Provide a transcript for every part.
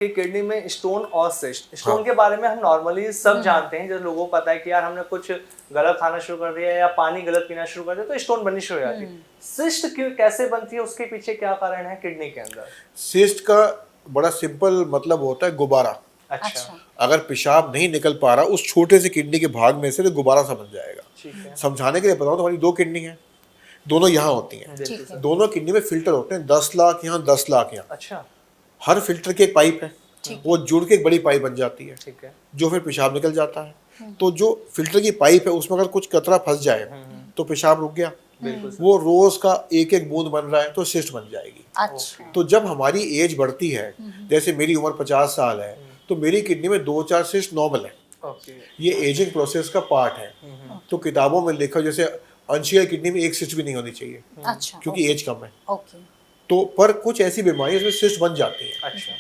कि किडनी में स्टोन और सिस्ट, स्टोन के बारे में हम नॉर्मली सब जानते हैं, जैसे लोगों को पता है कि यार हमने कुछ गलत खाना शुरू कर दिया या पानी गलत पीना शुरू कर दिया तो स्टोन बननी शुरू हो जाती है। सिस्ट क्यों कैसे बनती है, उसके पीछे क्या कारण है किडनी के अंदर? सिस्ट का बड़ा सिंपल मतलब होता है गुब्बारा। अच्छा, अगर पेशाब नहीं निकल पा रहा उस छोटे से किडनी के भाग में से तो गुब्बारा सा बन जाएगा। ठीक है। समझाने के लिए बताऊं तो हमारी 2 किडनी हैं, दोनों यहाँ होती हैं। दोनों किडनी में फिल्टर होते हैं, 10 लाख यहाँ 10 लाख यहाँ। अच्छा, हर फिल्टर की एक पाइप है, वो जुड़ के एक बड़ी पाइप बन जाती है, ठीक है। जो फिर पेशाब निकल जाता है। तो जो फिल्टर की पाइप है उसमें अगर कुछ कतरा फंस जाए तो पेशाब रुक गया, वो रोज का एक एक बूंद बन रहा है तो सिस्ट बन जाएगी। अच्छा। तो जब हमारी एज बढ़ती है, जैसे मेरी उम्र 50 साल है, तो मेरी किडनी में 2-4 सिस्ट नॉर्मल है। ओके। ये एजिंग प्रोसेस का पार्ट है। तो किताबों में लिखा जैसे अंशिया किडनी में एक सिस्ट भी नहीं होनी चाहिए, अच्छा, क्योंकि एज कम है। ओके। तो पर कुछ ऐसी बीमारी इसमें सिस्ट बन जाती है। अच्छा,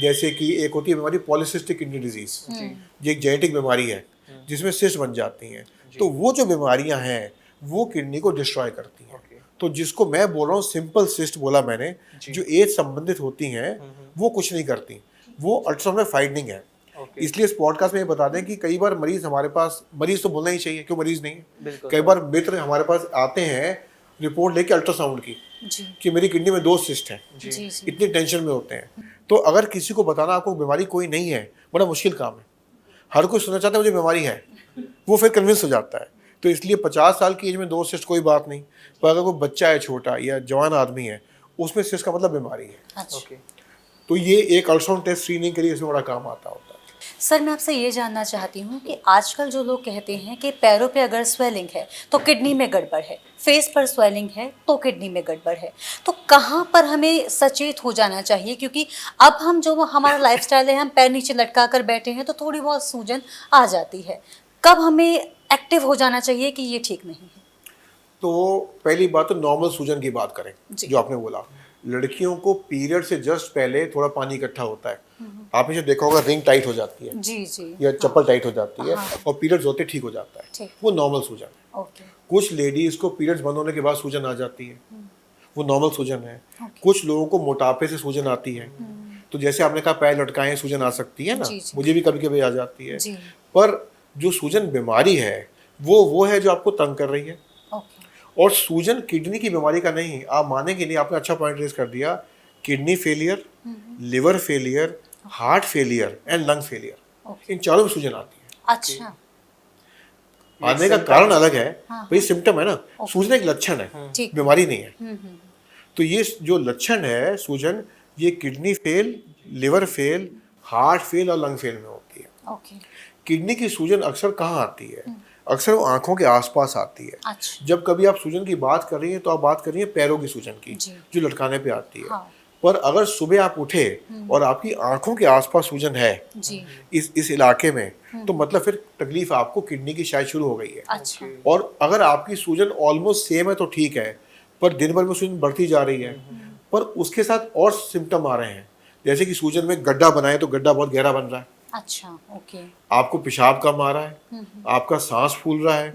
जैसे कि एक होती है बीमारी पॉलीसिस्टिक किडनी डिजीज, ये एक जेनेटिक बीमारी है जिसमें सिस्ट बन जाती हैं। तो वो जो बीमारियां हैं वो किडनी को डिस्ट्रॉय करती हैं। तो जिसको मैं बोल रहा हूँ सिंपल सिस्ट बोला मैंने, जो एज संबंधित होती हैं वो कुछ नहीं करती, वो अल्ट्रासाउंड में फाइंडिंग है। इसलिए इस पॉडकास्ट में ये बता दें कि कई बार मरीज हमारे पास, मरीज तो बोलना ही चाहिए क्यों मरीज नहीं है, कई बार मित्र हमारे पास आते हैं रिपोर्ट लेके अल्ट्रासाउंड की कि मेरी किडनी में 2 सिस्ट हैं, इतनी टेंशन में होते हैं। तो अगर किसी को बताना आपको बीमारी कोई नहीं है बड़ा मुश्किल काम है। हर कोई सुनना चाहता है मुझे बीमारी है, वो फिर कन्विंस हो जाता है। तो इसलिए 50 साल की एज में 2 सिस्ट कोई बात नहीं, पर अगर कोई बच्चा है छोटा या जवान आदमी है उसमें सिस्ट का मतलब बीमारी है। अच्छा। तो ये एक अल्ट्रासाउंड टेस्ट स्क्रीनिंग के लिए इसमें बड़ा काम आता होता है। सर मैं आपसे ये जानना चाहती हूँ कि आजकल जो लोग कहते हैं कि पैरों पे अगर स्वेलिंग है तो किडनी में गड़बड़ है, फेस पर स्वेलिंग है तो किडनी में गड़बड़ है, तो कहाँ पर हमें सचेत हो जाना चाहिए? क्योंकि अब हम जो हमारा लाइफस्टाइल है, हम पैर नीचे लटका कर बैठे हैं तो थोड़ी बहुत सूजन आ जाती है। कब हमें एक्टिव हो जाना चाहिए कि ये ठीक नहीं है? तो पहली बात तो नॉर्मल सूजन की बात करें, जो आपने बोला, लड़कियों को पीरियड से जस्ट पहले थोड़ा पानी इकट्ठा होता है। आपने जो देखा होगा रिंग टाइट हो जाती है जी जी, या चप्पल टाइट हो जाती है और पीरियड्स होते ठीक हो जाता है, वो नॉर्मल सूजन है। कुछ लेडीज को पीरियड्स बंद होने के बाद सूजन आ जाती है, वो नॉर्मल सूजन है। कुछ लोगों को मोटापे से सूजन आती है, तो जैसे आपने कहा पैर लटकाएं सूजन आ सकती है ना, मुझे भी कभी कभी आ जाती है। पर जो सूजन बीमारी है वो है जो आपको तंग कर रही है। और सूजन किडनी की बीमारी का नहीं, आप मानेंगे नहीं, आपने अच्छा पॉइंट रेज कर दिया। Kidney failure, liver failure, heart failure and lung failure, इन चारों में सूजन आती है। अच्छा, आने का कारण अलग है, भाई सिम्टम है ना, सूजन एक लक्षण है, बीमारी नहीं है। तो ये जो लक्षण है सूजन, ये kidney fail, liver fail, heart fail और लंग फेल में होती है। किडनी की सूजन अक्सर कहाँ आती है? अक्सर वो आंखों के आसपास आती है। अच्छा। जब कभी आप सूजन की बात कर रही हैं तो आप बात कर रही हैं पैरों की सूजन की, जो लटकाने पे आती है। पर अगर सुबह आप उठे और आपकी आंखों के आसपास सूजन है इस इलाके में, तो मतलब फिर तकलीफ आपको किडनी की शायद शुरू हो गई है। अच्छा। और अगर आपकी सूजन ऑलमोस्ट सेम है तो ठीक है, पर दिन भर में सूजन बढ़ती जा रही है, पर उसके साथ और सिम्टम आ रहे हैं, जैसे कि सूजन में गड्ढा बनाए तो गड्ढा बहुत गहरा बन रहा है। अच्छा, ओके। आपको पेशाब कम आ रहा है, आपका सांस फूल रहा है,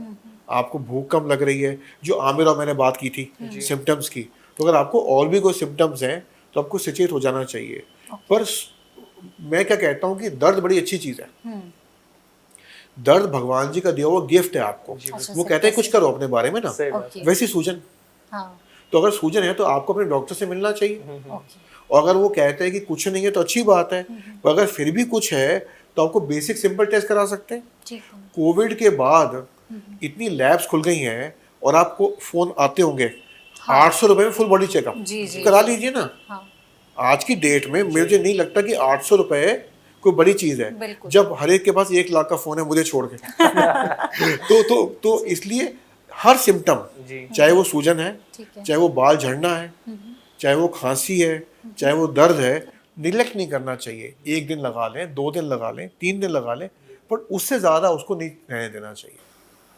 आपको भूख कम लग रही है, जो आमिर और मैंने बात की थी सिम्टम्स की। तो अगर आपको और भी कोई सिम्टम्स हैं तो आपको सचेत हो जाना चाहिए। पर मैं क्या कहता हूँ कि दर्द बड़ी अच्छी चीज़ है। दर्द भगवान जी का दिया हुआ गिफ्ट है आपको। वो कहते हैं कुछ करो अपने बारे में ना, वैसी सूजन। तो अगर सूजन है तो आपको अपने डॉक्टर से मिलना चाहिए। और अगर वो कहते हैं कि कुछ नहीं है तो अच्छी बात है, पर अगर फिर भी कुछ है तो आपको बेसिक सिंपल टेस्ट करा सकते हैं। कोविड के बाद इतनी लैब्स खुल गई हैं और आपको फोन आते होंगे, 800 रुपए में फुल बॉडी चेकअप करा लीजिए ना। आज की डेट में मुझे नहीं लगता कि 800 रुपए कोई बड़ी चीज है, जब हर एक के पास 1 लाख का फोन है, मुझे छोड़ के। तो इसलिए हर सिम्टम, चाहे वो सूजन है, चाहे वो बाल झड़ना है, चाहे वो खांसी है, चाहे वो दर्द है, निगलेक्ट नहीं करना चाहिए। 1 दिन लगा लें, 2 दिन लगा लें, 3 दिन लगा लें, पर उससे ज़्यादा उसको नहीं रहने देना चाहिए।